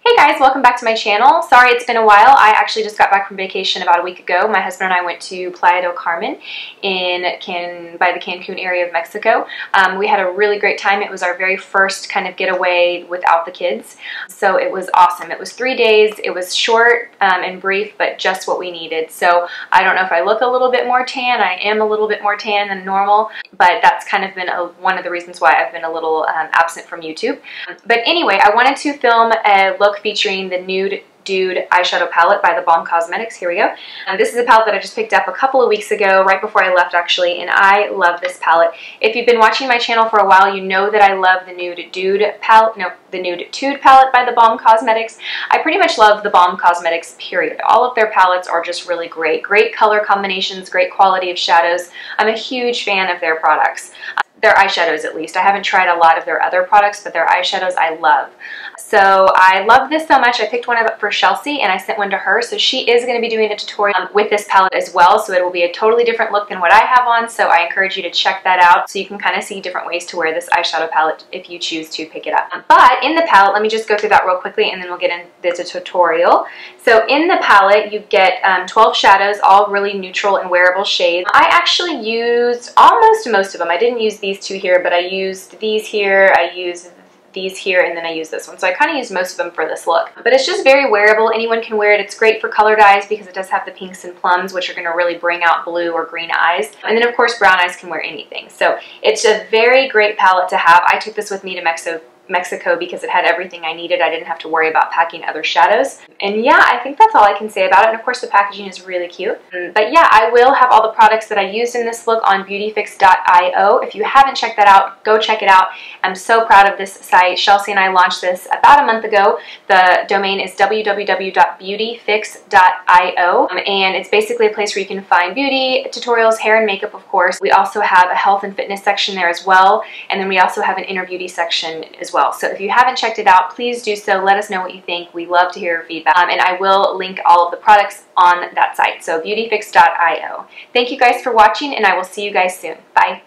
Hey guys, welcome back to my channel. Sorry it's been a while. I actually just got back from vacation about a week ago. My husband and I went to Playa del Carmen by the Cancun area of Mexico. We had a really great time. It was our very first kind of getaway without the kids. So it was awesome. It was 3 days. It was short and brief, but just what we needed. So I don't know if I look a little bit more tan. I am a little bit more tan than normal, but that's kind of been one of the reasons why I've been a little absent from YouTube. But anyway, I wanted to film a look featuring the Nude'tude eyeshadow palette by the Balm Cosmetics. Here we go. This is a palette that I just picked up a couple of weeks ago, right before I left actually, and I love this palette. If you've been watching my channel for a while, you know that I love the Nude'tude palette, the Nude'tude palette by the Balm Cosmetics. I pretty much love the Balm Cosmetics, period. All of their palettes are just really great. Great color combinations, great quality of shadows. I'm a huge fan of their products. Their eyeshadows at least. I haven't tried a lot of their other products, but their eyeshadows I love. So I love this so much. I picked one up for Chelsea and I sent one to her. So she is going to be doing a tutorial with this palette as well. So it will be a totally different look than what I have on. So I encourage you to check that out so you can kind of see different ways to wear this eyeshadow palette if you choose to pick it up. But in the palette, let me just go through that real quickly and then we'll get into the tutorial. So in the palette, you get 12 shadows, all really neutral and wearable shades. I actually used almost most of them. I didn't use these two here, but I used these here, I used these here, and then I use this one. So I kind of use most of them for this look. But it's just very wearable. Anyone can wear it. It's great for colored eyes because it does have the pinks and plums, which are going to really bring out blue or green eyes. And then of course brown eyes can wear anything. So it's a very great palette to have. I took this with me to Mexico because it had everything I needed. I didn't have to worry about packing other shadows. And yeah, I think that's all I can say about it. And of course the packaging is really cute. But yeah, I will have all the products that I used in this look on beautyfix.io. If you haven't checked that out, go check it out. I'm so proud of this site. Chelsea and I launched this about a month ago. The domain is www.beautyfix.io. And it's basically a place where you can find beauty tutorials, hair and makeup, of course. We also have a health and fitness section there as well. And then we also have an inner beauty section as well. So if you haven't checked it out, please do so. Let us know what you think. We love to hear your feedback. And I will link all of the products on that site. So beautyfix.io. Thank you guys for watching and I will see you guys soon. Bye.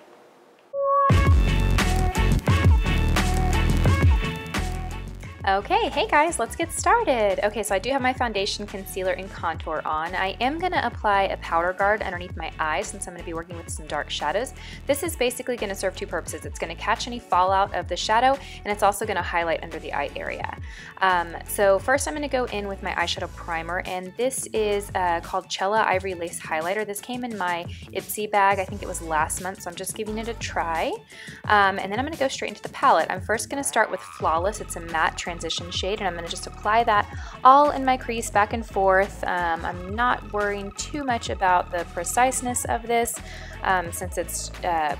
Okay, hey guys, let's get started. Okay, so I do have my foundation, concealer, and contour on. I am going to apply a powder guard underneath my eyes since I'm going to be working with some dark shadows. This is basically going to serve two purposes. It's going to catch any fallout of the shadow, and it's also going to highlight under the eye area. So first I'm going to go in with my eyeshadow primer, and this is called Cella Ivory Lace Highlighter. This came in my Ipsy bag. I think it was last month, so I'm just giving it a try. And then I'm going to go straight into the palette. I'm first going to start with Flawless. It's a matte transition shade, and I'm going to just apply that all in my crease back and forth. I'm not worrying too much about the preciseness of this since it's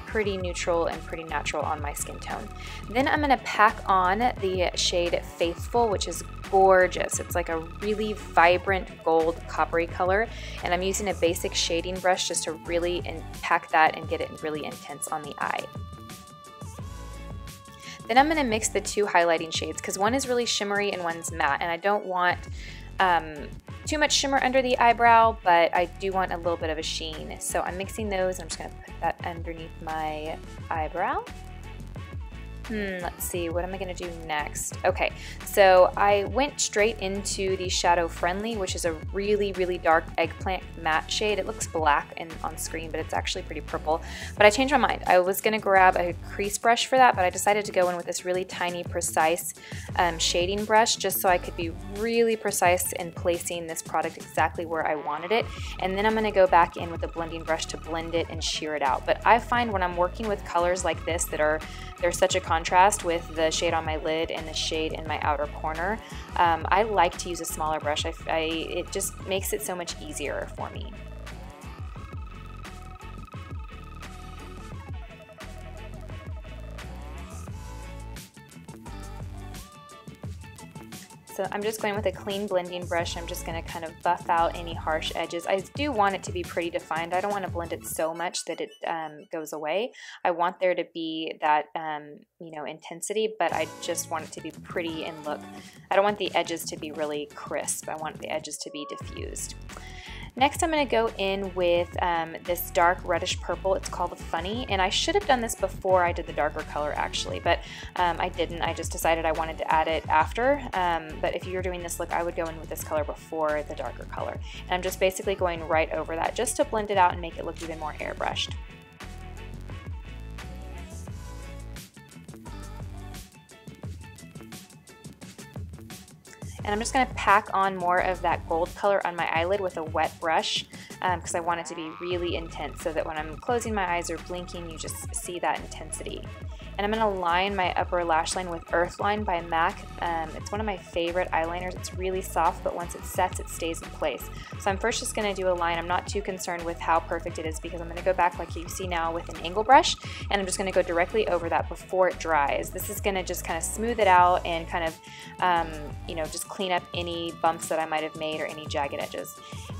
pretty neutral and pretty natural on my skin tone. Then I'm going to pack on the shade Faithful, which is gorgeous. It's like a really vibrant gold coppery color, and I'm using a basic shading brush just to really pack that and get it really intense on the eye. Then I'm going to mix the two highlighting shades because one is really shimmery and one's matte, and I don't want too much shimmer under the eyebrow, but I do want a little bit of a sheen. So I'm mixing those, and I'm just going to put that underneath my eyebrow. Let's see, what am I going to do next? Okay, so I went straight into the Shadow Friendly, which is a really, really dark eggplant matte shade. It looks black on screen, but it's actually pretty purple. But I changed my mind. I was going to grab a crease brush for that, but I decided to go in with this really tiny, precise shading brush just so I could be really precise in placing this product exactly where I wanted it. And then I'm going to go back in with a blending brush to blend it and sheer it out. But I find when I'm working with colors like this they're such a contrast with the shade on my lid and the shade in my outer corner, I like to use a smaller brush. It just makes it so much easier for me. So I'm just going with a clean blending brush. I'm just going to kind of buff out any harsh edges. I do want it to be pretty defined. I don't want to blend it so much that it goes away. I want there to be that intensity, but I just want it to be pretty and look. I don't want the edges to be really crisp. I want the edges to be diffused. Next, I'm going to go in with this dark reddish purple. It's called Funny, and I should have done this before I did the darker color actually, but I didn't. I just decided I wanted to add it after, but if you're doing this look, I would go in with this color before the darker color. And I'm just basically going right over that just to blend it out and make it look even more airbrushed. And I'm just going to pack on more of that gold color on my eyelid with a wet brush because I want it to be really intense so that when I'm closing my eyes or blinking, you just see that intensity. And I'm going to line my upper lash line with Earthline by MAC. It's one of my favorite eyeliners. It's really soft, but once it sets, it stays in place. So I'm first just going to do a line. I'm not too concerned with how perfect it is because I'm going to go back like you see now with an angle brush, and I'm just going to go directly over that before it dries. This is going to just kind of smooth it out and kind of, you know, just clean up any bumps that I might have made or any jagged edges.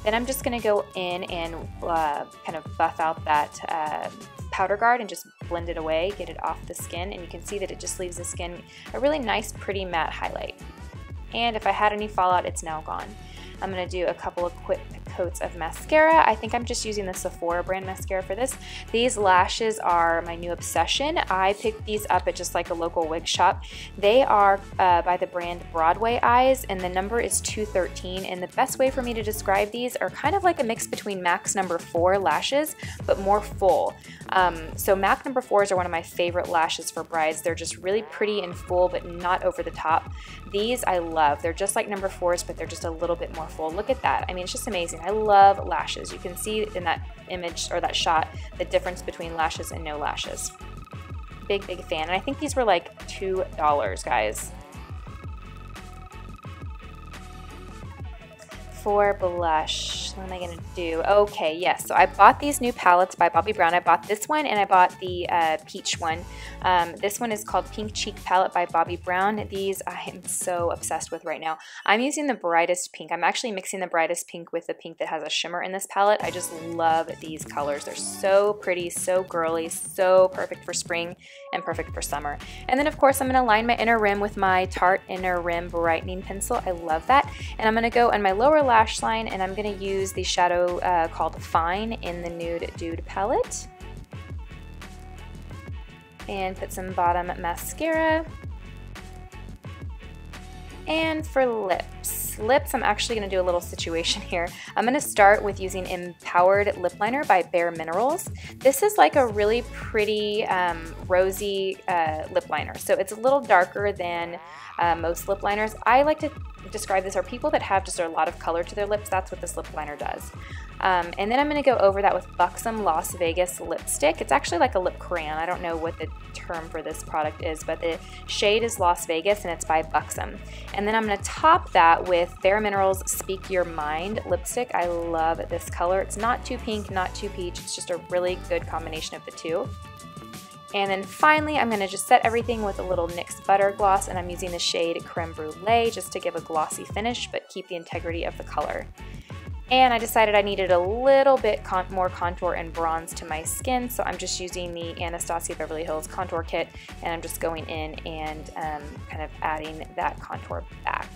Then I'm just going to go in and kind of buff out that powder guard and just blend it away, get it off the skin, and you can see that it just leaves the skin a really nice, pretty matte highlight. And if I had any fallout, it's now gone. I'm going to do a couple of quick coats of mascara. I think I'm just using the Sephora brand mascara for this. These lashes are my new obsession. I picked these up at just like a local wig shop. They are by the brand Broadway Eyes, and the number is 213. And the best way for me to describe these are kind of like a mix between MAC's number 4 lashes, but more full. So MAC number 4s are one of my favorite lashes for brides. They're just really pretty and full, but not over the top. These I love. They're just like number 4s, but they're just a little bit more full. Look at that. I mean, it's just amazing. I love lashes. You can see in that image or that shot the difference between lashes and no lashes. Big fan. And I think these were like $2, guys. For blush, what am I gonna do? Okay, yes, so I bought these new palettes by Bobbi Brown. I bought this one and I bought the peach one. This one is called Pink Cheek Palette by Bobbi Brown. These I am so obsessed with right now. I'm using the brightest pink. I'm actually mixing the brightest pink with the pink that has a shimmer in this palette. I just love these colors. They're so pretty, so girly, so perfect for spring and perfect for summer. And then of course I'm gonna line my inner rim with my Tarte Inner Rim Brightening Pencil. I love that. And I'm gonna go on my lower lash line and I'm going to use the shadow called Fine in the Nude'tude palette. And put some bottom mascara. And for lips, I'm actually going to do a little situation here. I'm going to start with using Empowered Lip Liner by Bare Minerals. This is like a really pretty rosy lip liner. So it's a little darker than most lip liners. I like to describe this are people that have just a lot of color to their lips. That's what this lip liner does. And then I'm going to go over that with Buxom Las Vegas lipstick. It's actually like a lip crayon. I don't know what the term for this product is, but the shade is Las Vegas and it's by Buxom. And then I'm going to top that with Bare Minerals Speak Your Mind lipstick. I love this color. It's not too pink, not too peach. It's just a really good combination of the two. And then finally, I'm going to just set everything with a little NYX Butter Gloss, and I'm using the shade Creme Brulee just to give a glossy finish, but keep the integrity of the color. And I decided I needed a little bit more contour and bronze to my skin, so I'm just using the Anastasia Beverly Hills Contour Kit, and I'm just going in and kind of adding that contour back.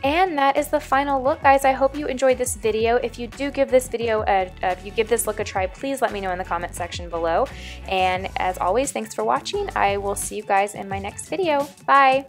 And that is the final look, guys. I hope you enjoyed this video. If you do give this video, if you give this look a try, please let me know in the comment section below. And as always, thanks for watching. I will see you guys in my next video. Bye!